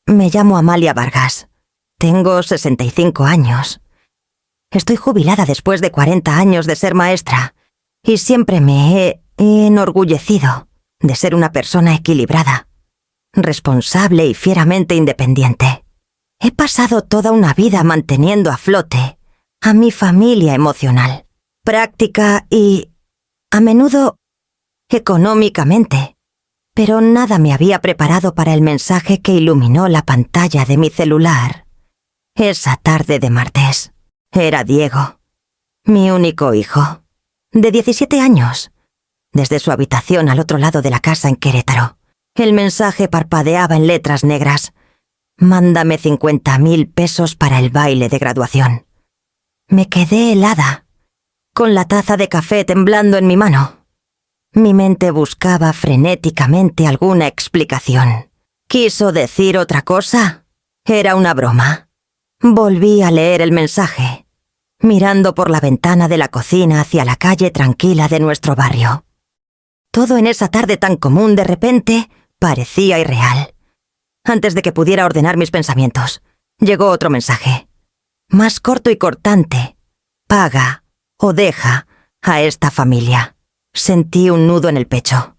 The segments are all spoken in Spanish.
Me llamo Amalia Vargas. Tengo 65 años. Estoy jubilada después de 40 años de ser maestra y siempre me he enorgullecido de ser una persona equilibrada, responsable y fieramente independiente. He pasado toda una vida manteniendo a flote a mi familia emocional, práctica y, a menudo, económicamente. Pero nada me había preparado para el mensaje que iluminó la pantalla de mi celular esa tarde de martes. Era Diego, mi único hijo, de 17 años. Desde su habitación al otro lado de la casa en Querétaro, el mensaje parpadeaba en letras negras. Mándame 50.000 pesos para el baile de graduación. Me quedé helada, con la taza de café temblando en mi mano. Mi mente buscaba frenéticamente alguna explicación. ¿Quiso decir otra cosa? Era una broma. Volví a leer el mensaje, mirando por la ventana de la cocina hacia la calle tranquila de nuestro barrio. Todo en esa tarde tan común de repente parecía irreal. Antes de que pudiera ordenar mis pensamientos, llegó otro mensaje, más corto y cortante. Paga o deja a esta familia. Sentí un nudo en el pecho.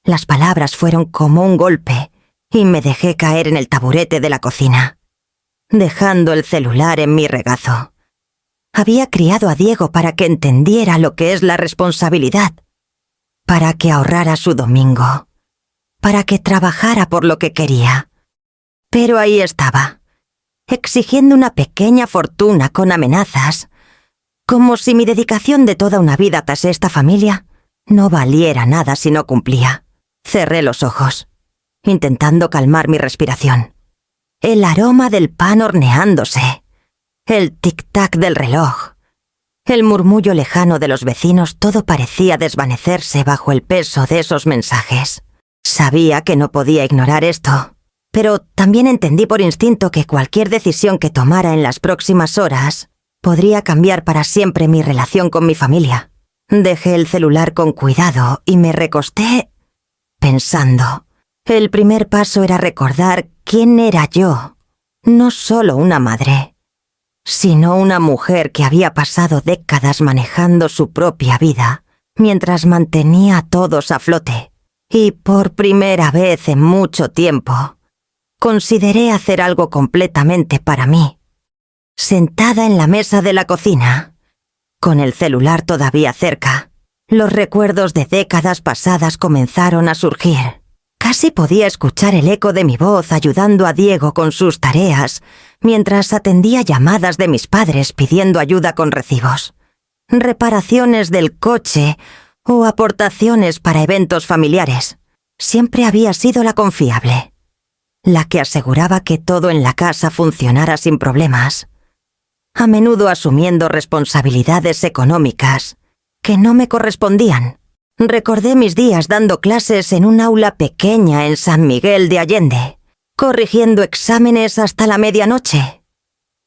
Las palabras fueron como un golpe y me dejé caer en el taburete de la cocina, dejando el celular en mi regazo. Había criado a Diego para que entendiera lo que es la responsabilidad, para que ahorrara su domingo, para que trabajara por lo que quería. Pero ahí estaba, exigiendo una pequeña fortuna con amenazas, como si mi dedicación de toda una vida tras esta familia no valiera nada si no cumplía. Cerré los ojos, intentando calmar mi respiración. El aroma del pan horneándose, el tic-tac del reloj, el murmullo lejano de los vecinos, todo parecía desvanecerse bajo el peso de esos mensajes. Sabía que no podía ignorar esto, pero también entendí por instinto que cualquier decisión que tomara en las próximas horas podría cambiar para siempre mi relación con mi familia. Dejé el celular con cuidado y me recosté pensando. El primer paso era recordar quién era yo, no solo una madre, sino una mujer que había pasado décadas manejando su propia vida mientras mantenía a todos a flote. Y por primera vez en mucho tiempo, consideré hacer algo completamente para mí. Sentada en la mesa de la cocina, con el celular todavía cerca, los recuerdos de décadas pasadas comenzaron a surgir. Casi podía escuchar el eco de mi voz ayudando a Diego con sus tareas, mientras atendía llamadas de mis padres pidiendo ayuda con recibos, reparaciones del coche o aportaciones para eventos familiares. Siempre había sido la confiable, la que aseguraba que todo en la casa funcionara sin problemas, a menudo asumiendo responsabilidades económicas que no me correspondían. Recordé mis días dando clases en un aula pequeña en San Miguel de Allende, corrigiendo exámenes hasta la medianoche,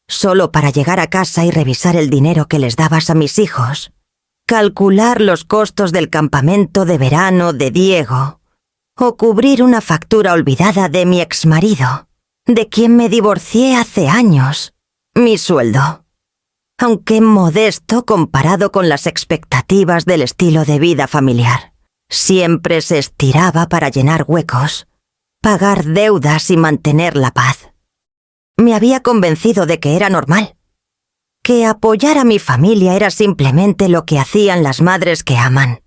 solo para llegar a casa y revisar el dinero que les dabas a mis hijos, calcular los costos del campamento de verano de Diego, o cubrir una factura olvidada de mi exmarido, de quien me divorcié hace años. Mi sueldo, aunque modesto comparado con las expectativas del estilo de vida familiar, siempre se estiraba para llenar huecos, pagar deudas y mantener la paz. Me había convencido de que era normal, que apoyar a mi familia era simplemente lo que hacían las madres que aman.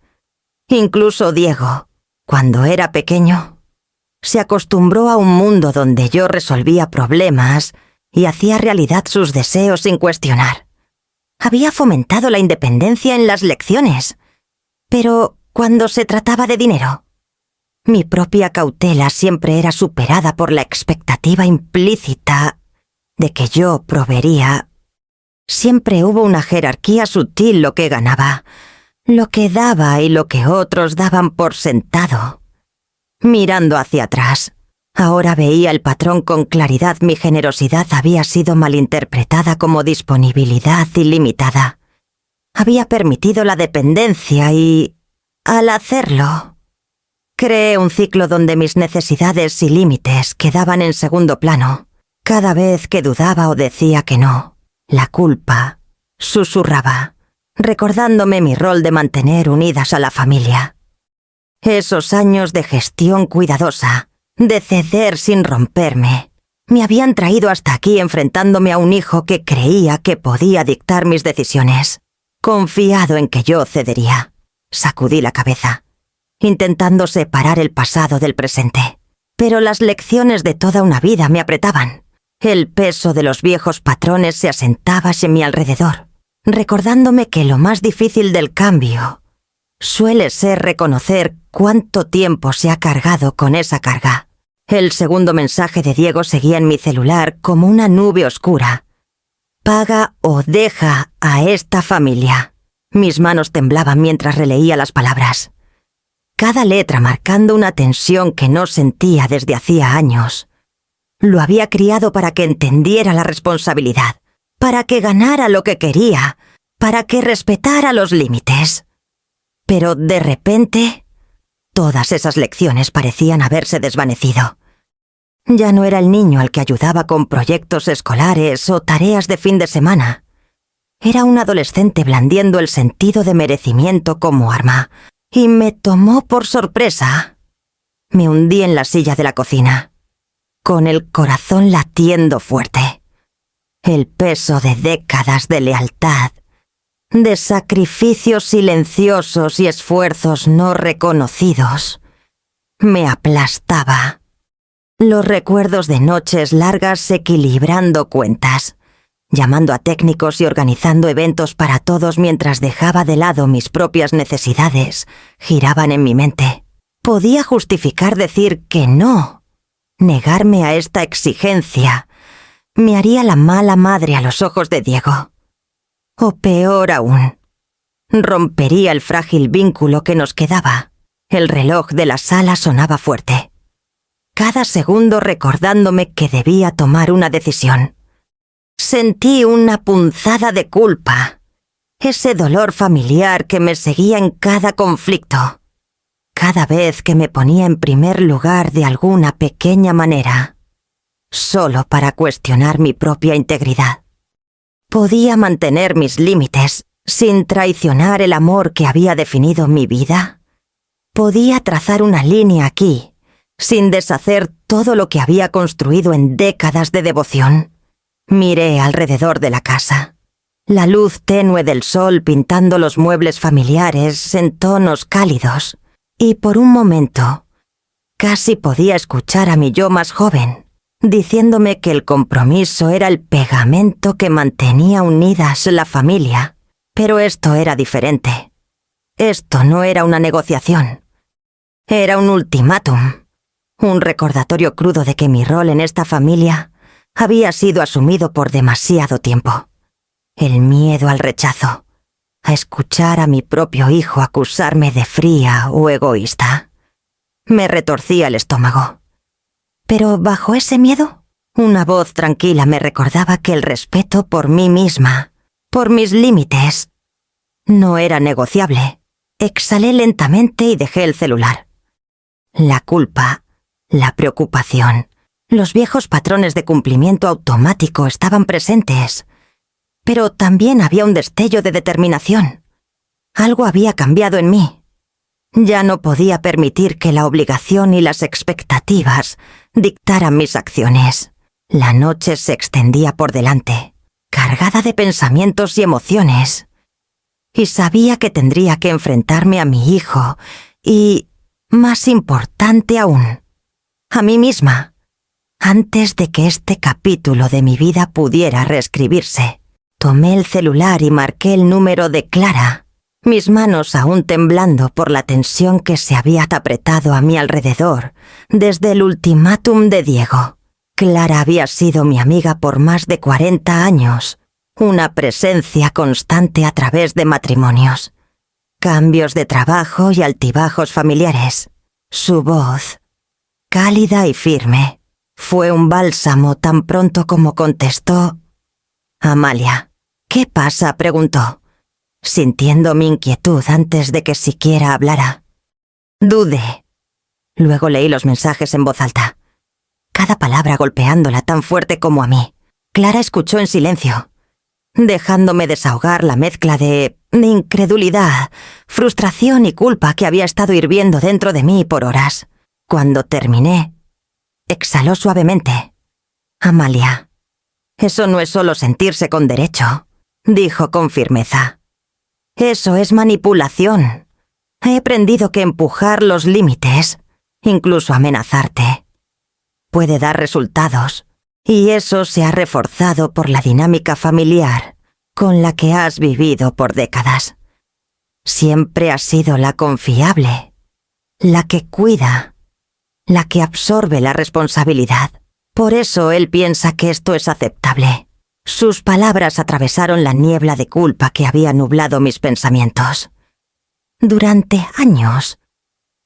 Incluso Diego, cuando era pequeño, se acostumbró a un mundo donde yo resolvía problemas y hacía realidad sus deseos sin cuestionar. Había fomentado la independencia en las lecciones, pero cuando se trataba de dinero, mi propia cautela siempre era superada por la expectativa implícita de que yo proveería. Siempre hubo una jerarquía sutil: lo que ganaba, lo que daba y lo que otros daban por sentado. Mirando hacia atrás, ahora veía el patrón con claridad. Mi generosidad había sido malinterpretada como disponibilidad ilimitada. Había permitido la dependencia y, al hacerlo, Creé un ciclo donde mis necesidades y límites quedaban en segundo plano. Cada vez que dudaba o decía que no, la culpa susurraba, recordándome mi rol de mantener unidas a la familia. Esos años de gestión cuidadosa, de ceder sin romperme, me habían traído hasta aquí enfrentándome a un hijo que creía que podía dictar mis decisiones, confiado en que yo cedería. Sacudí la cabeza, intentando separar el pasado del presente, pero las lecciones de toda una vida me apretaban. El peso de los viejos patrones se asentaba en mi alrededor, recordándome que lo más difícil del cambio suele ser reconocer cuánto tiempo se ha cargado con esa carga. El segundo mensaje de Diego seguía en mi celular como una nube oscura. Paga o deja a esta familia. Mis manos temblaban mientras releía las palabras. Cada letra marcando una tensión que no sentía desde hacía años. Lo había criado para que entendiera la responsabilidad, para que ganara lo que quería, para que respetara los límites. Pero de repente, todas esas lecciones parecían haberse desvanecido. Ya no era el niño al que ayudaba con proyectos escolares o tareas de fin de semana. Era un adolescente blandiendo el sentido de merecimiento como arma, y me tomó por sorpresa. Me hundí en la silla de la cocina, con el corazón latiendo fuerte. El peso de décadas de lealtad, de sacrificios silenciosos y esfuerzos no reconocidos, me aplastaba. Los recuerdos de noches largas equilibrando cuentas, llamando a técnicos y organizando eventos para todos mientras dejaba de lado mis propias necesidades, giraban en mi mente. Podía justificar decir que no. Negarme a esta exigencia me haría la mala madre a los ojos de Diego. O peor aún, rompería el frágil vínculo que nos quedaba. El reloj de la sala sonaba fuerte, cada segundo recordándome que debía tomar una decisión. Sentí una punzada de culpa, ese dolor familiar que me seguía en cada conflicto, cada vez que me ponía en primer lugar de alguna pequeña manera, solo para cuestionar mi propia integridad. ¿Podía mantener mis límites sin traicionar el amor que había definido mi vida? ¿Podía trazar una línea aquí, sin deshacer todo lo que había construido en décadas de devoción? Miré alrededor de la casa. La luz tenue del sol pintando los muebles familiares en tonos cálidos, y por un momento casi podía escuchar a mi yo más joven, diciéndome que el compromiso era el pegamento que mantenía unidas la familia. Pero esto era diferente. Esto no era una negociación. Era un ultimátum. Un recordatorio crudo de que mi rol en esta familia había sido asumido por demasiado tiempo. El miedo al rechazo, a escuchar a mi propio hijo acusarme de fría o egoísta. Me retorcía el estómago. Pero bajo ese miedo, una voz tranquila me recordaba que el respeto por mí misma, por mis límites, no era negociable. Exhalé lentamente y dejé el celular. La culpa, la preocupación, los viejos patrones de cumplimiento automático estaban presentes, pero también había un destello de determinación. Algo había cambiado en mí. Ya no podía permitir que la obligación y las expectativas dictaran mis acciones. La noche se extendía por delante, cargada de pensamientos y emociones, y sabía que tendría que enfrentarme a mi hijo y, más importante aún, a mí misma, antes de que este capítulo de mi vida pudiera reescribirse. Tomé el celular y marqué el número de Clara, mis manos aún temblando por la tensión que se había apretado a mi alrededor desde el ultimátum de Diego. Clara había sido mi amiga por más de 40 años, una presencia constante a través de matrimonios, cambios de trabajo y altibajos familiares. Su voz, cálida y firme, fue un bálsamo tan pronto como contestó: «Amalia». «¿Qué pasa?», preguntó, sintiendo mi inquietud antes de que siquiera hablara. Dudé. Luego leí los mensajes en voz alta, cada palabra golpeándola tan fuerte como a mí. Clara escuchó en silencio, dejándome desahogar la mezcla de incredulidad, frustración y culpa que había estado hirviendo dentro de mí por horas. Cuando terminé, exhaló suavemente. «Amalia, eso no es solo sentirse con derecho», dijo con firmeza. «Eso es manipulación. He aprendido que empujar los límites, incluso amenazarte, puede dar resultados, y eso se ha reforzado por la dinámica familiar con la que has vivido por décadas. Siempre has sido la confiable, la que cuida, la que absorbe la responsabilidad. Por eso él piensa que esto es aceptable». Sus palabras atravesaron la niebla de culpa que había nublado mis pensamientos. Durante años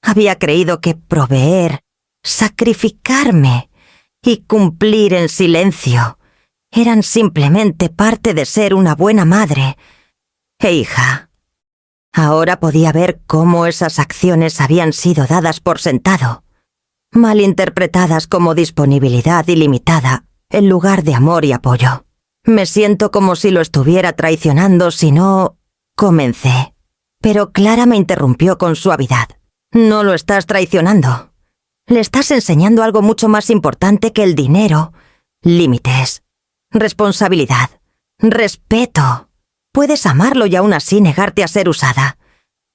había creído que proveer, sacrificarme y cumplir en silencio eran simplemente parte de ser una buena madre e hija. Ahora podía ver cómo esas acciones habían sido dadas por sentado, malinterpretadas como disponibilidad ilimitada en lugar de amor y apoyo. Me siento como si lo estuviera traicionando si no... Comencé, pero Clara me interrumpió con suavidad. «No lo estás traicionando. Le estás enseñando algo mucho más importante que el dinero. Límites, responsabilidad, respeto. Puedes amarlo y aún así negarte a ser usada.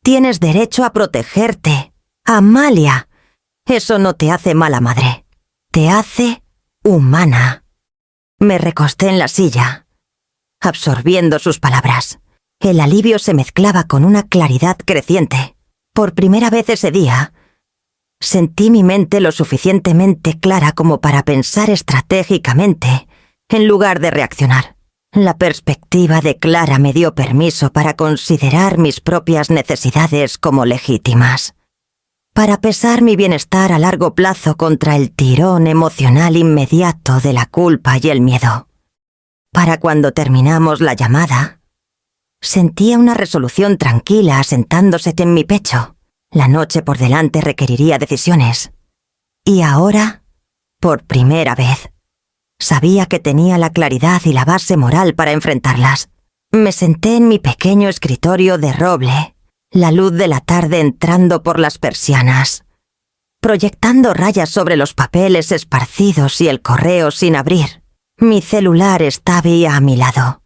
Tienes derecho a protegerte. Amalia, eso no te hace mala madre. Te hace humana». Me recosté en la silla, absorbiendo sus palabras. El alivio se mezclaba con una claridad creciente. Por primera vez ese día, sentí mi mente lo suficientemente clara como para pensar estratégicamente, en lugar de reaccionar. La perspectiva de Clara me dio permiso para considerar mis propias necesidades como legítimas, para pesar mi bienestar a largo plazo contra el tirón emocional inmediato de la culpa y el miedo. Para cuando terminamos la llamada, sentía una resolución tranquila asentándose en mi pecho. La noche por delante requeriría decisiones. Y ahora, por primera vez, sabía que tenía la claridad y la base moral para enfrentarlas. Me senté en mi pequeño escritorio de roble, la luz de la tarde entrando por las persianas, proyectando rayas sobre los papeles esparcidos y el correo sin abrir. Mi celular estaba a mi lado,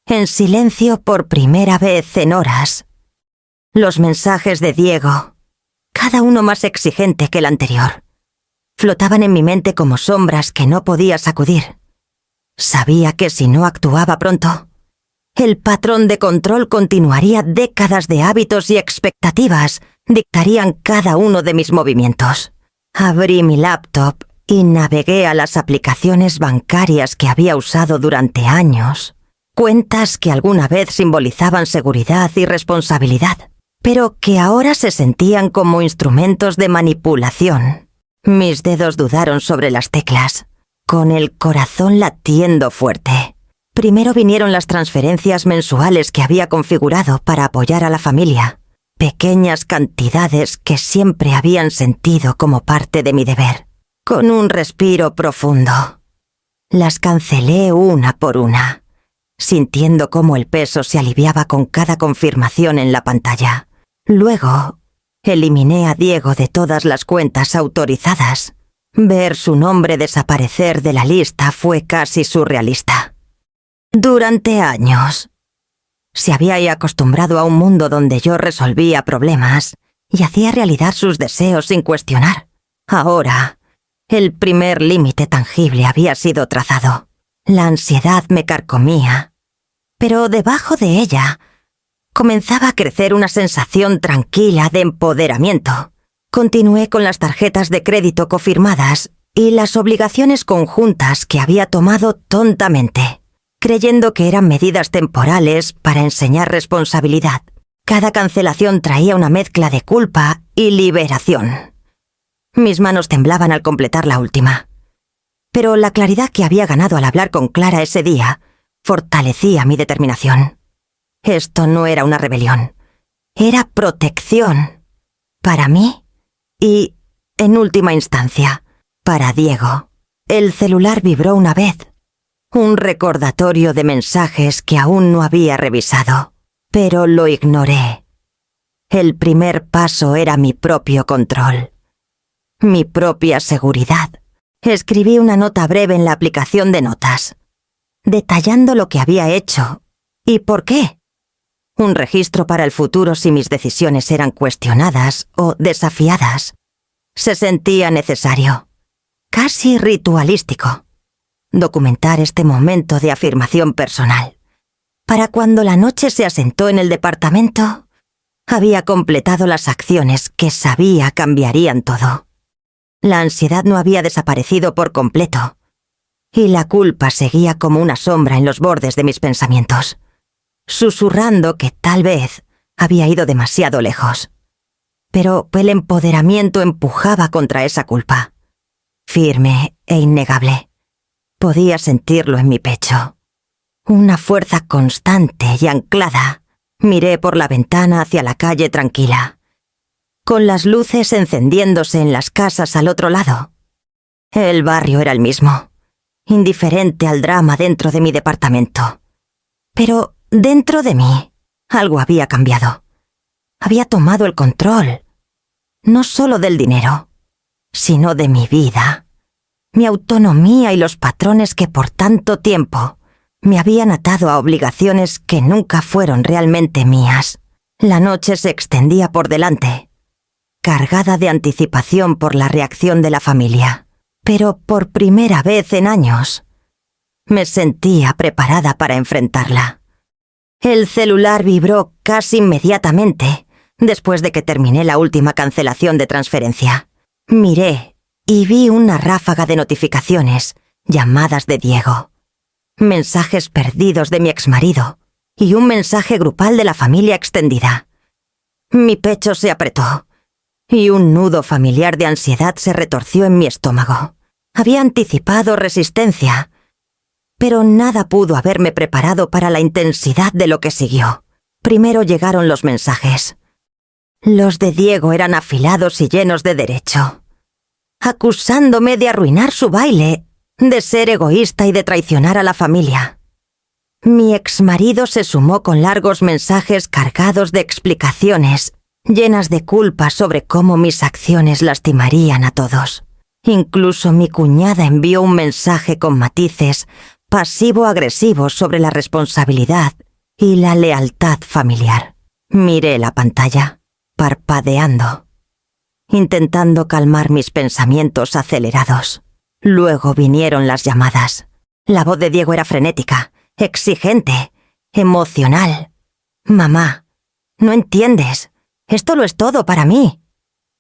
en silencio por primera vez en horas. Los mensajes de Diego, cada uno más exigente que el anterior, flotaban en mi mente como sombras que no podía sacudir. Sabía que si no actuaba pronto, el patrón de control continuaría. Décadas de hábitos y expectativas dictarían cada uno de mis movimientos. Abrí mi laptop y navegué a las aplicaciones bancarias que había usado durante años. Cuentas que alguna vez simbolizaban seguridad y responsabilidad, pero que ahora se sentían como instrumentos de manipulación. Mis dedos dudaron sobre las teclas, con el corazón latiendo fuerte. Primero vinieron las transferencias mensuales que había configurado para apoyar a la familia, pequeñas cantidades que siempre habían sentido como parte de mi deber. Con un respiro profundo, las cancelé una por una, sintiendo cómo el peso se aliviaba con cada confirmación en la pantalla. Luego, eliminé a Diego de todas las cuentas autorizadas. Ver su nombre desaparecer de la lista fue casi surrealista. Durante años, se había acostumbrado a un mundo donde yo resolvía problemas y hacía realidad sus deseos sin cuestionar. Ahora, el primer límite tangible había sido trazado. La ansiedad me carcomía, pero debajo de ella comenzaba a crecer una sensación tranquila de empoderamiento. Continué con las tarjetas de crédito cofirmadas y las obligaciones conjuntas que había tomado tontamente, creyendo que eran medidas temporales para enseñar responsabilidad. Cada cancelación traía una mezcla de culpa y liberación. Mis manos temblaban al completar la última. Pero la claridad que había ganado al hablar con Clara ese día fortalecía mi determinación. Esto no era una rebelión, era protección. Para mí y en última instancia, para Diego. El celular vibró una vez. Un recordatorio de mensajes que aún no había revisado, pero lo ignoré. El primer paso era mi propio control, mi propia seguridad. Escribí una nota breve en la aplicación de notas, detallando lo que había hecho y por qué. Un registro para el futuro si mis decisiones eran cuestionadas o desafiadas. Se sentía necesario, casi ritualístico, documentar este momento de afirmación personal. Para cuando la noche se asentó en el departamento, había completado las acciones que sabía cambiarían todo. La ansiedad no había desaparecido por completo, y la culpa seguía como una sombra en los bordes de mis pensamientos, susurrando que tal vez había ido demasiado lejos. Pero el empoderamiento empujaba contra esa culpa, firme e innegable. Podía sentirlo en mi pecho. Una fuerza constante y anclada. Miré por la ventana hacia la calle tranquila, con las luces encendiéndose en las casas al otro lado. El barrio era el mismo, indiferente al drama dentro de mi departamento. Pero dentro de mí, algo había cambiado. Había tomado el control, no solo del dinero, sino de mi vida, mi autonomía y los patrones que por tanto tiempo me habían atado a obligaciones que nunca fueron realmente mías. La noche se extendía por delante, cargada de anticipación por la reacción de la familia. Pero por primera vez en años, me sentía preparada para enfrentarla. El celular vibró casi inmediatamente, después de que terminé la última cancelación de transferencia. Miré y vi una ráfaga de notificaciones, llamadas de Diego, mensajes perdidos de mi exmarido y un mensaje grupal de la familia extendida. Mi pecho se apretó y un nudo familiar de ansiedad se retorció en mi estómago. Había anticipado resistencia, pero nada pudo haberme preparado para la intensidad de lo que siguió. Primero llegaron los mensajes. Los de Diego eran afilados y llenos de derecho, acusándome de arruinar su baile, de ser egoísta y de traicionar a la familia. Mi exmarido se sumó con largos mensajes cargados de explicaciones, llenas de culpa sobre cómo mis acciones lastimarían a todos. Incluso mi cuñada envió un mensaje con matices pasivo-agresivos sobre la responsabilidad y la lealtad familiar. Miré la pantalla, parpadeando, intentando calmar mis pensamientos acelerados. Luego vinieron las llamadas. La voz de Diego era frenética, exigente, emocional. «Mamá, no entiendes. Esto lo es todo para mí»,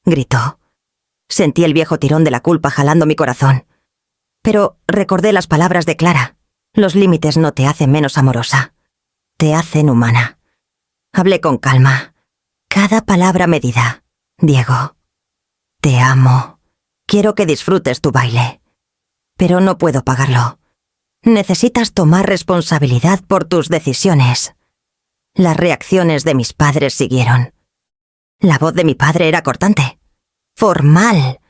gritó. Sentí el viejo tirón de la culpa jalando mi corazón. Pero recordé las palabras de Clara. Los límites no te hacen menos amorosa. Te hacen humana. Hablé con calma. Cada palabra medida. «Diego, te amo. Quiero que disfrutes tu baile. Pero no puedo pagarlo. Necesitas tomar responsabilidad por tus decisiones». Las reacciones de mis padres siguieron. La voz de mi padre era cortante, formal,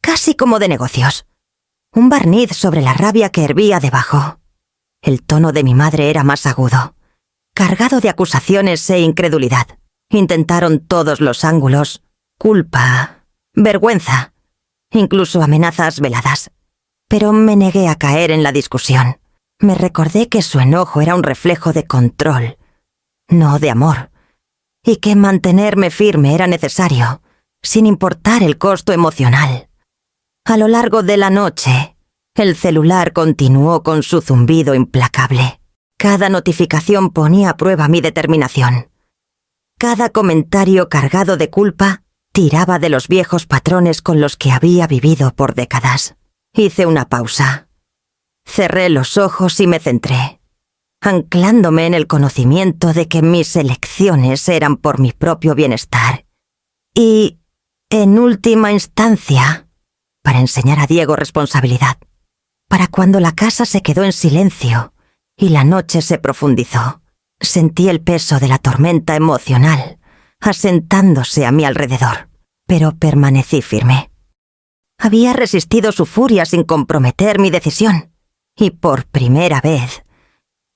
casi como de negocios. Un barniz sobre la rabia que hervía debajo. El tono de mi madre era más agudo, cargado de acusaciones e incredulidad. Intentaron todos los ángulos: culpa, vergüenza, incluso amenazas veladas. Pero me negué a caer en la discusión. Me recordé que su enojo era un reflejo de control, no de amor, y que mantenerme firme era necesario, sin importar el costo emocional. A lo largo de la noche, el celular continuó con su zumbido implacable. Cada notificación ponía a prueba mi determinación. Cada comentario cargado de culpa tiraba de los viejos patrones con los que había vivido por décadas. Hice una pausa. Cerré los ojos y me centré, anclándome en el conocimiento de que mis elecciones eran por mi propio bienestar. Y, en última instancia, para enseñar a Diego responsabilidad. Para cuando la casa se quedó en silencio y la noche se profundizó, sentí el peso de la tormenta emocional asentándose a mi alrededor, pero permanecí firme. Había resistido su furia sin comprometer mi decisión, y por primera vez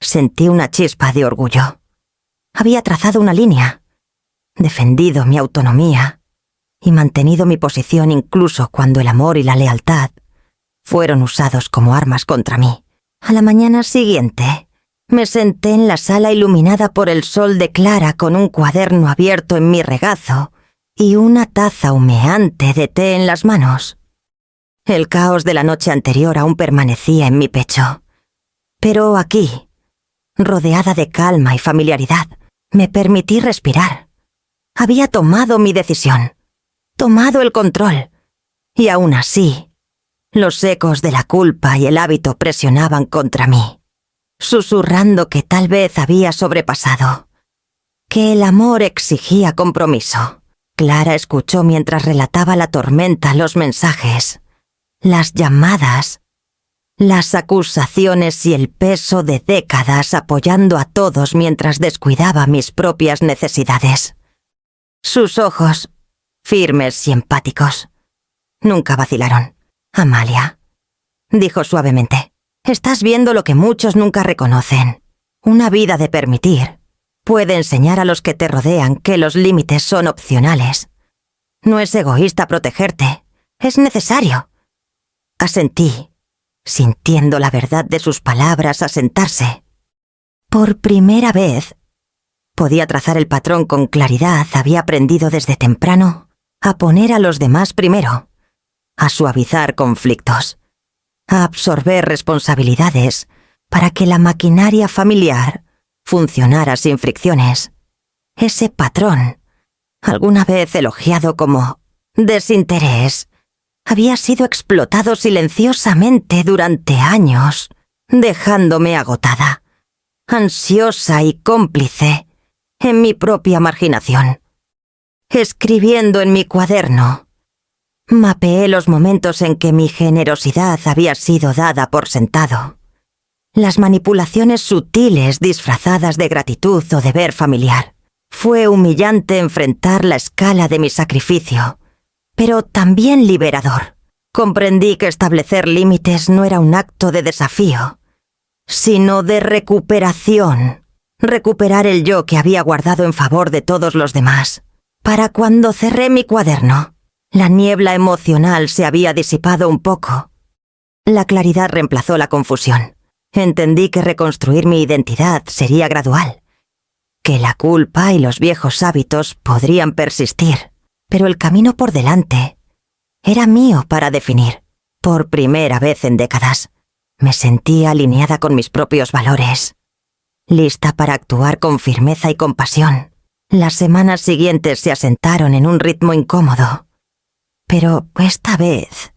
sentí una chispa de orgullo. Había trazado una línea, defendido mi autonomía y mantenido mi posición incluso cuando el amor y la lealtad fueron usados como armas contra mí. A la mañana siguiente, me senté en la sala iluminada por el sol de Clara con un cuaderno abierto en mi regazo y una taza humeante de té en las manos. El caos de la noche anterior aún permanecía en mi pecho. Pero aquí, rodeada de calma y familiaridad, me permití respirar. Había tomado mi decisión, tomado el control, y aún así, los ecos de la culpa y el hábito presionaban contra mí, susurrando que tal vez había sobrepasado, que el amor exigía compromiso. Clara escuchó mientras relataba la tormenta, los mensajes, las llamadas, las acusaciones y el peso de décadas apoyando a todos mientras descuidaba mis propias necesidades. Sus ojos, firmes y empáticos, nunca vacilaron. «Amalia», dijo suavemente, «estás viendo lo que muchos nunca reconocen. Una vida de permitir puede enseñar a los que te rodean que los límites son opcionales. No es egoísta protegerte, es necesario». Asentí, sintiendo la verdad de sus palabras asentarse. Por primera vez, podía trazar el patrón con claridad. Había aprendido desde temprano a poner a los demás primero, a suavizar conflictos, a absorber responsabilidades para que la maquinaria familiar funcionara sin fricciones. Ese patrón, alguna vez elogiado como desinterés, había sido explotado silenciosamente durante años, dejándome agotada, ansiosa y cómplice en mi propia marginación. Escribiendo en mi cuaderno, mapeé los momentos en que mi generosidad había sido dada por sentado, las manipulaciones sutiles disfrazadas de gratitud o deber familiar. Fue humillante enfrentar la escala de mi sacrificio, pero también liberador. Comprendí que establecer límites no era un acto de desafío, sino de recuperación. Recuperar el yo que había guardado en favor de todos los demás. Para cuando cerré mi cuaderno, la niebla emocional se había disipado un poco. La claridad reemplazó la confusión. Entendí que reconstruir mi identidad sería gradual, que la culpa y los viejos hábitos podrían persistir, pero el camino por delante era mío para definir. Por primera vez en décadas, me sentí alineada con mis propios valores, lista para actuar con firmeza y compasión. Las semanas siguientes se asentaron en un ritmo incómodo, pero esta vez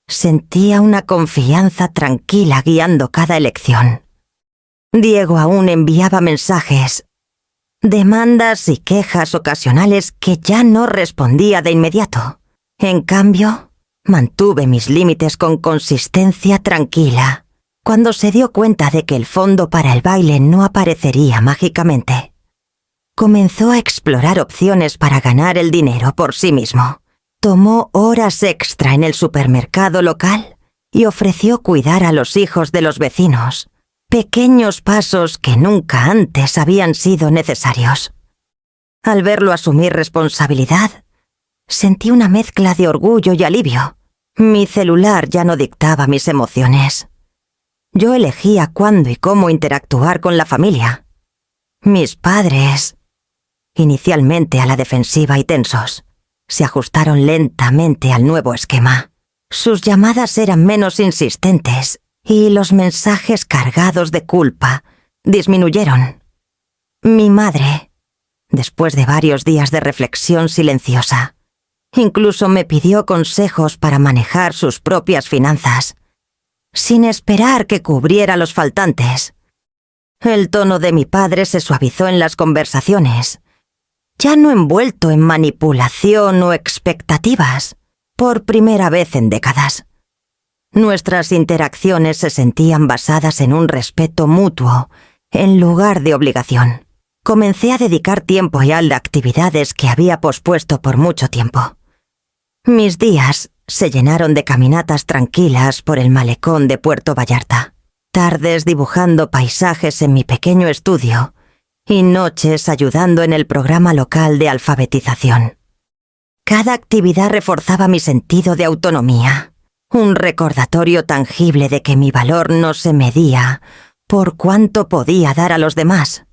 sentía una confianza tranquila guiando cada elección. Diego aún enviaba mensajes, demandas y quejas ocasionales que ya no respondía de inmediato. En cambio, mantuve mis límites con consistencia tranquila, cuando se dio cuenta de que el fondo para el baile no aparecería mágicamente. Comenzó a explorar opciones para ganar el dinero por sí mismo. Tomó horas extra en el supermercado local y ofreció cuidar a los hijos de los vecinos, pequeños pasos que nunca antes habían sido necesarios. Al verlo asumir responsabilidad, sentí una mezcla de orgullo y alivio. Mi celular ya no dictaba mis emociones. Yo elegía cuándo y cómo interactuar con la familia. Mis padres, inicialmente a la defensiva y tensos, se ajustaron lentamente al nuevo esquema. Sus llamadas eran menos insistentes y los mensajes cargados de culpa disminuyeron. Mi madre, después de varios días de reflexión silenciosa, incluso me pidió consejos para manejar sus propias finanzas, sin esperar que cubriera los faltantes. El tono de mi padre se suavizó en las conversaciones, ya no envuelto en manipulación o expectativas, por primera vez en décadas. Nuestras interacciones se sentían basadas en un respeto mutuo, en lugar de obligación. Comencé a dedicar tiempo y a actividades que había pospuesto por mucho tiempo. Mis días se llenaron de caminatas tranquilas por el malecón de Puerto Vallarta, tardes dibujando paisajes en mi pequeño estudio y noches ayudando en el programa local de alfabetización. Cada actividad reforzaba mi sentido de autonomía, un recordatorio tangible de que mi valor no se medía por cuánto podía dar a los demás,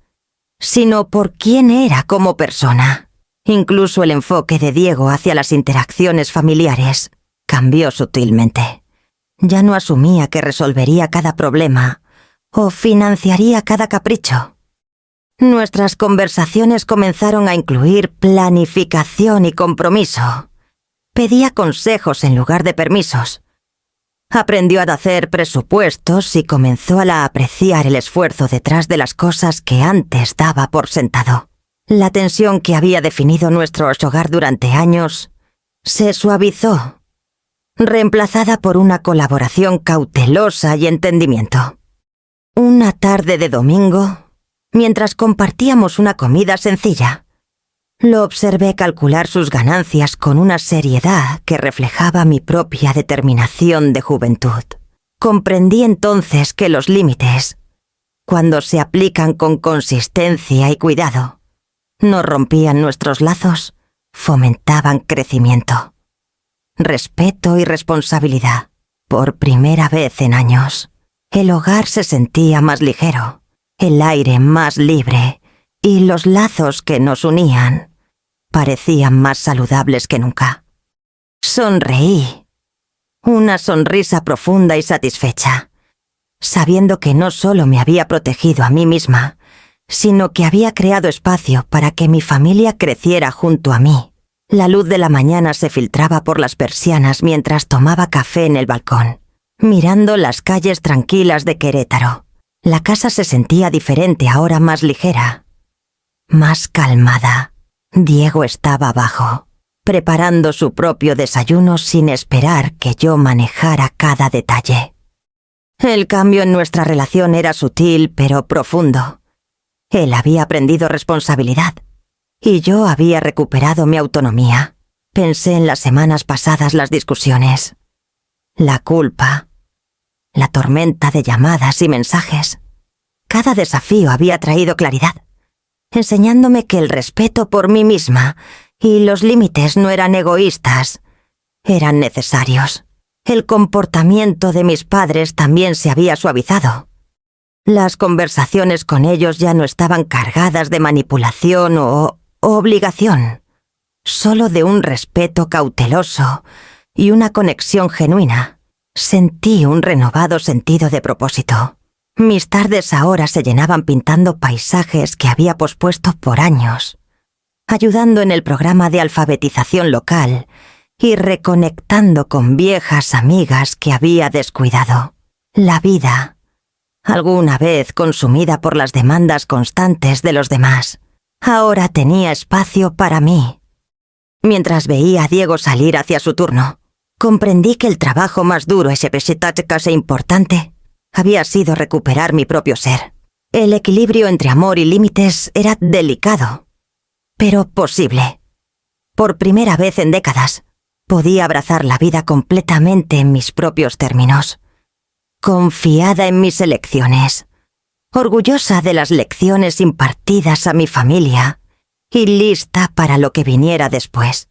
sino por quién era como persona. Incluso el enfoque de Diego hacia las interacciones familiares cambió sutilmente. Ya no asumía que resolvería cada problema o financiaría cada capricho. Nuestras conversaciones comenzaron a incluir planificación y compromiso. Pedía consejos en lugar de permisos. Aprendió a hacer presupuestos y comenzó a apreciar el esfuerzo detrás de las cosas que antes daba por sentado. La tensión que había definido nuestro hogar durante años se suavizó, reemplazada por una colaboración cautelosa y entendimiento. Una tarde de domingo, mientras compartíamos una comida sencilla, lo observé calcular sus ganancias con una seriedad que reflejaba mi propia determinación de juventud. Comprendí entonces que los límites, cuando se aplican con consistencia y cuidado, no rompían nuestros lazos, fomentaban crecimiento, respeto y responsabilidad. Por primera vez en años, el hogar se sentía más ligero, el aire más libre y los lazos que nos unían parecían más saludables que nunca. Sonreí, una sonrisa profunda y satisfecha, sabiendo que no solo me había protegido a mí misma, sino que había creado espacio para que mi familia creciera junto a mí. La luz de la mañana se filtraba por las persianas mientras tomaba café en el balcón, mirando las calles tranquilas de Querétaro. La casa se sentía diferente, ahora más ligera, más calmada. Diego estaba abajo, preparando su propio desayuno sin esperar que yo manejara cada detalle. El cambio en nuestra relación era sutil pero profundo. Él había aprendido responsabilidad y yo había recuperado mi autonomía. Pensé en las semanas pasadas, las discusiones, la culpa, la tormenta de llamadas y mensajes. Cada desafío había traído claridad, enseñándome que el respeto por mí misma y los límites no eran egoístas, eran necesarios. El comportamiento de mis padres también se había suavizado. Las conversaciones con ellos ya no estaban cargadas de manipulación o obligación, solo de un respeto cauteloso y una conexión genuina. Sentí un renovado sentido de propósito. Mis tardes ahora se llenaban pintando paisajes que había pospuesto por años, ayudando en el programa de alfabetización local y reconectando con viejas amigas que había descuidado. La vida, alguna vez consumida por las demandas constantes de los demás, ahora tenía espacio para mí. Mientras veía a Diego salir hacia su turno, comprendí que el trabajo más duro e importante había sido recuperar mi propio ser. El equilibrio entre amor y límites era delicado, pero posible. Por primera vez en décadas, podía abrazar la vida completamente en mis propios términos, confiada en mis elecciones, orgullosa de las lecciones impartidas a mi familia y lista para lo que viniera después.